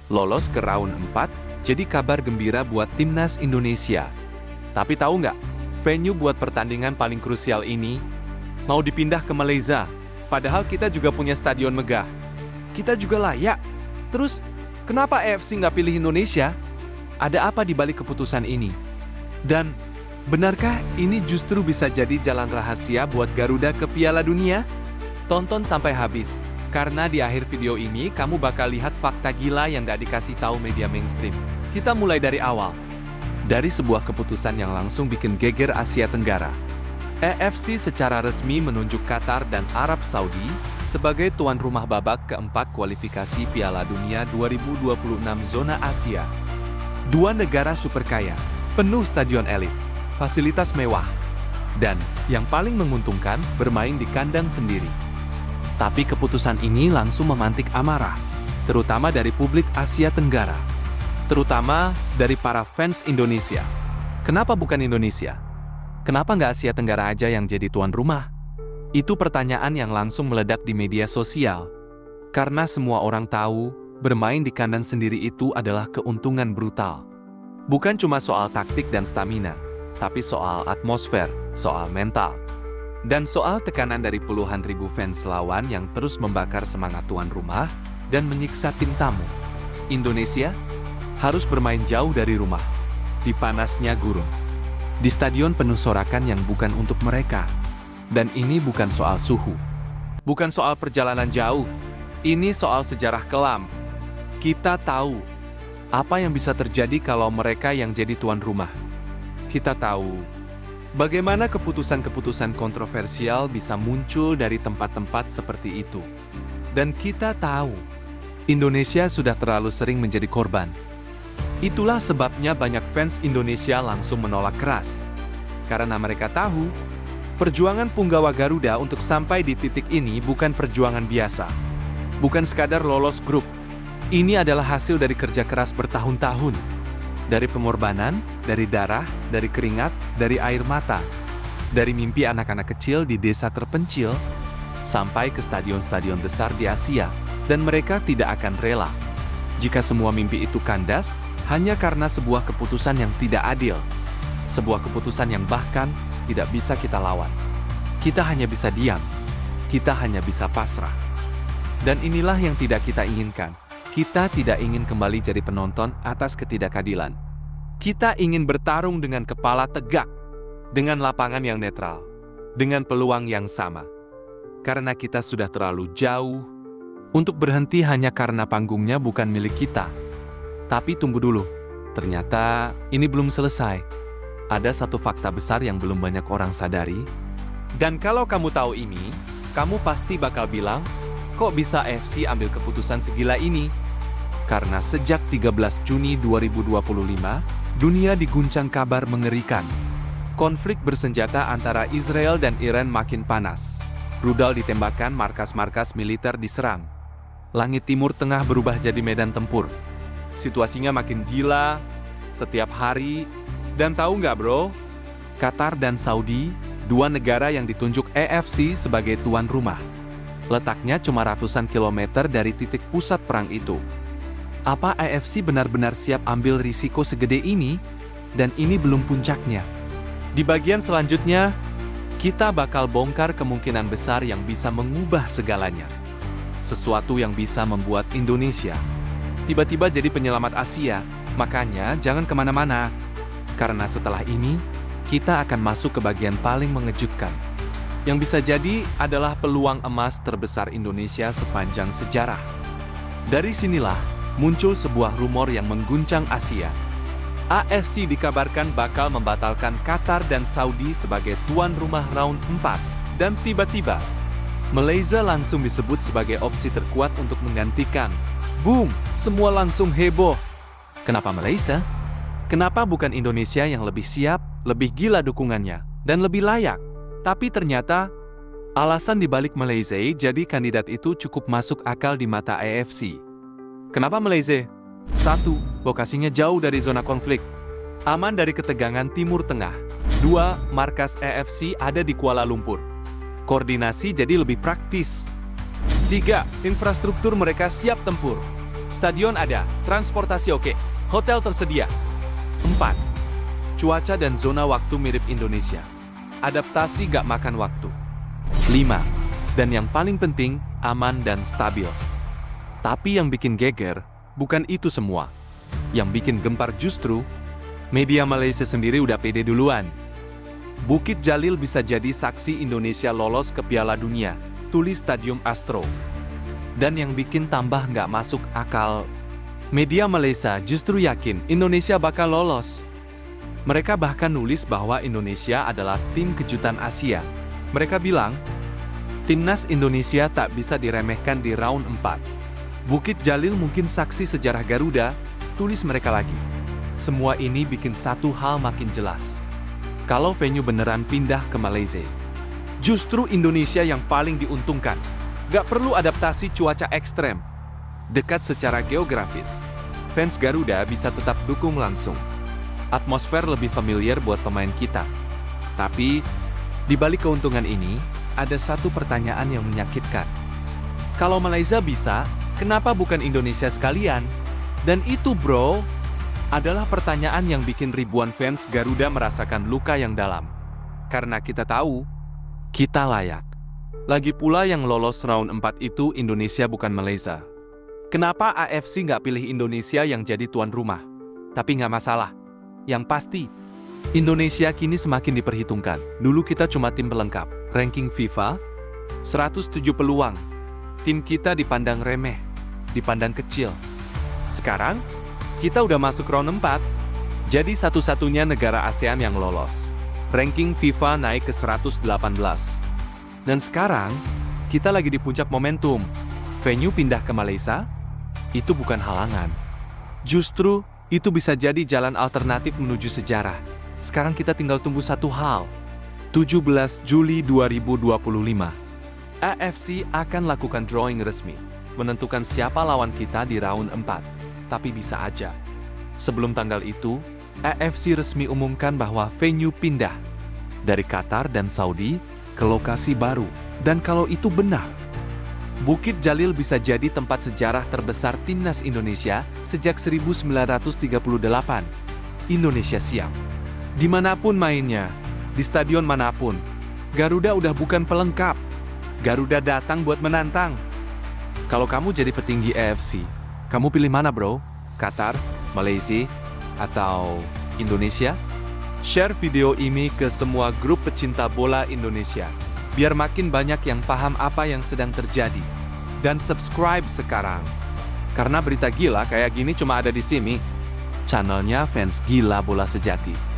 lolos ke round 4, jadi kabar gembira buat timnas Indonesia. Tapi tahu nggak, venue buat pertandingan paling krusial ini mau dipindah ke Malaysia. Padahal kita juga punya stadion megah. Kita juga layak. Terus, kenapa AFC nggak pilih Indonesia? Ada apa di balik keputusan ini? Dan, benarkah ini justru bisa jadi jalan rahasia buat Garuda ke Piala Dunia? Tonton sampai habis, karena di akhir video ini kamu bakal lihat fakta gila yang gak dikasih tahu media mainstream. Kita mulai dari awal. Dari sebuah keputusan yang langsung bikin geger Asia Tenggara. AFC secara resmi menunjuk Qatar dan Arab Saudi sebagai tuan rumah babak keempat kualifikasi Piala Dunia 2026 zona Asia. Dua negara super kaya, penuh stadion elit, fasilitas mewah, dan yang paling menguntungkan bermain di kandang sendiri. Tapi keputusan ini langsung memantik amarah, terutama dari publik Asia Tenggara. Terutama dari para fans Indonesia. Kenapa bukan Indonesia? Kenapa nggak Asia Tenggara aja yang jadi tuan rumah? Itu pertanyaan yang langsung meledak di media sosial. Karena semua orang tahu, bermain di kandang sendiri itu adalah keuntungan brutal. Bukan cuma soal taktik dan stamina, tapi soal atmosfer, soal mental. Dan soal tekanan dari puluhan ribu fans lawan yang terus membakar semangat tuan rumah dan menyiksa tim tamu. Indonesia harus bermain jauh dari rumah, di panasnya gurun, di stadion penuh sorakan yang bukan untuk mereka. Dan ini bukan soal suhu, bukan soal perjalanan jauh, ini soal sejarah kelam. Kita tahu apa yang bisa terjadi kalau mereka yang jadi tuan rumah. Kita tahu bagaimana keputusan-keputusan kontroversial bisa muncul dari tempat-tempat seperti itu. Dan kita tahu, Indonesia sudah terlalu sering menjadi korban. Itulah sebabnya banyak fans Indonesia langsung menolak keras. Karena mereka tahu, perjuangan punggawa Garuda untuk sampai di titik ini bukan perjuangan biasa. Bukan sekadar lolos grup. Ini adalah hasil dari kerja keras bertahun-tahun. Dari pengorbanan, dari darah, dari keringat, dari air mata, dari mimpi anak-anak kecil di desa terpencil, sampai ke stadion-stadion besar di Asia, dan mereka tidak akan rela jika semua mimpi itu kandas hanya karena sebuah keputusan yang tidak adil, sebuah keputusan yang bahkan tidak bisa kita lawan. Kita hanya bisa diam, kita hanya bisa pasrah. Dan inilah yang tidak kita inginkan. Kita tidak ingin kembali jadi penonton atas ketidakadilan. Kita ingin bertarung dengan kepala tegak, dengan lapangan yang netral, dengan peluang yang sama. Karena kita sudah terlalu jauh untuk berhenti hanya karena panggungnya bukan milik kita. Tapi tunggu dulu, ternyata ini belum selesai. Ada satu fakta besar yang belum banyak orang sadari. Dan kalau kamu tahu ini, kamu pasti bakal bilang, kok bisa AFC ambil keputusan segila ini? Karena sejak 13 Juni 2025, dunia diguncang kabar mengerikan. Konflik bersenjata antara Israel dan Iran makin panas. Rudal ditembakkan, markas-markas militer diserang. Langit Timur Tengah berubah jadi medan tempur. Situasinya makin gila setiap hari. Dan tahu nggak bro? Qatar dan Saudi, dua negara yang ditunjuk AFC sebagai tuan rumah. Letaknya cuma ratusan kilometer dari titik pusat perang itu. Apa AFC benar-benar siap ambil risiko segede ini? Dan ini belum puncaknya. Di bagian selanjutnya, kita bakal bongkar kemungkinan besar yang bisa mengubah segalanya. Sesuatu yang bisa membuat Indonesia tiba-tiba jadi penyelamat Asia. Makanya jangan kemana-mana. Karena setelah ini, kita akan masuk ke bagian paling mengejutkan. Yang bisa jadi adalah peluang emas terbesar Indonesia sepanjang sejarah. Dari sinilah muncul sebuah rumor yang mengguncang Asia. AFC dikabarkan bakal membatalkan Qatar dan Saudi sebagai tuan rumah round 4. Dan tiba-tiba, Malaysia langsung disebut sebagai opsi terkuat untuk menggantikan. Boom! Semua langsung heboh. Kenapa Malaysia? Kenapa bukan Indonesia yang lebih siap, lebih gila dukungannya, dan lebih layak? Tapi ternyata, alasan dibalik Malaysia jadi kandidat itu cukup masuk akal di mata AFC. Kenapa Malaysia? 1. Lokasinya jauh dari zona konflik. Aman dari ketegangan Timur Tengah. 2. Markas AFC ada di Kuala Lumpur. Koordinasi jadi lebih praktis. 3. Infrastruktur mereka siap tempur. Stadion ada, transportasi oke, hotel tersedia. 4. Cuaca dan zona waktu mirip Indonesia. Adaptasi gak makan waktu. 5. Dan yang paling penting, aman dan stabil. Tapi yang bikin geger, bukan itu semua. Yang bikin gempar justru, media Malaysia sendiri udah pede duluan. Bukit Jalil bisa jadi saksi Indonesia lolos ke Piala Dunia, tulis Stadium Astro. Dan yang bikin tambah nggak masuk akal, media Malaysia justru yakin Indonesia bakal lolos. Mereka bahkan nulis bahwa Indonesia adalah tim kejutan Asia. Mereka bilang, timnas Indonesia tak bisa diremehkan di round 4. Bukit Jalil mungkin saksi sejarah Garuda, tulis mereka lagi. Semua ini bikin satu hal makin jelas. Kalau venue beneran pindah ke Malaysia, justru Indonesia yang paling diuntungkan. Gak perlu adaptasi cuaca ekstrem. Dekat secara geografis, fans Garuda bisa tetap dukung langsung. Atmosfer lebih familiar buat pemain kita. Tapi, di balik keuntungan ini, ada satu pertanyaan yang menyakitkan. Kalau Malaysia bisa, kenapa bukan Indonesia sekalian? Dan itu bro, adalah pertanyaan yang bikin ribuan fans Garuda merasakan luka yang dalam. Karena kita tahu, kita layak. Lagi pula yang lolos round 4 itu Indonesia bukan Malaysia. Kenapa AFC nggak pilih Indonesia yang jadi tuan rumah? Tapi nggak masalah. Yang pasti, Indonesia kini semakin diperhitungkan. Dulu kita cuma tim pelengkap. Ranking FIFA, 107 peluang. Tim kita dipandang remeh, dipandang kecil. Sekarang, kita udah masuk round 4, jadi satu-satunya negara ASEAN yang lolos. Ranking FIFA naik ke 118. Dan sekarang, kita lagi di puncak momentum. Venue pindah ke Malaysia, itu bukan halangan. Justru, itu bisa jadi jalan alternatif menuju sejarah. Sekarang kita tinggal tunggu satu hal. 17 Juli 2025. AFC akan lakukan drawing resmi, menentukan siapa lawan kita di round 4. Tapi bisa aja, sebelum tanggal itu, AFC resmi umumkan bahwa venue pindah dari Qatar dan Saudi ke lokasi baru. Dan kalau itu benar, Bukit Jalil bisa jadi tempat sejarah terbesar timnas Indonesia sejak 1938. Indonesia siap. Dimanapun mainnya, di stadion manapun, Garuda udah bukan pelengkap. Garuda datang buat menantang. Kalau kamu jadi petinggi AFC, kamu pilih mana bro? Qatar, Malaysia, atau Indonesia? Share video ini ke semua grup pecinta bola Indonesia, biar makin banyak yang paham apa yang sedang terjadi. Dan subscribe sekarang. Karena berita gila kayak gini cuma ada di sini. Channelnya Fans Gila Bola Sejati.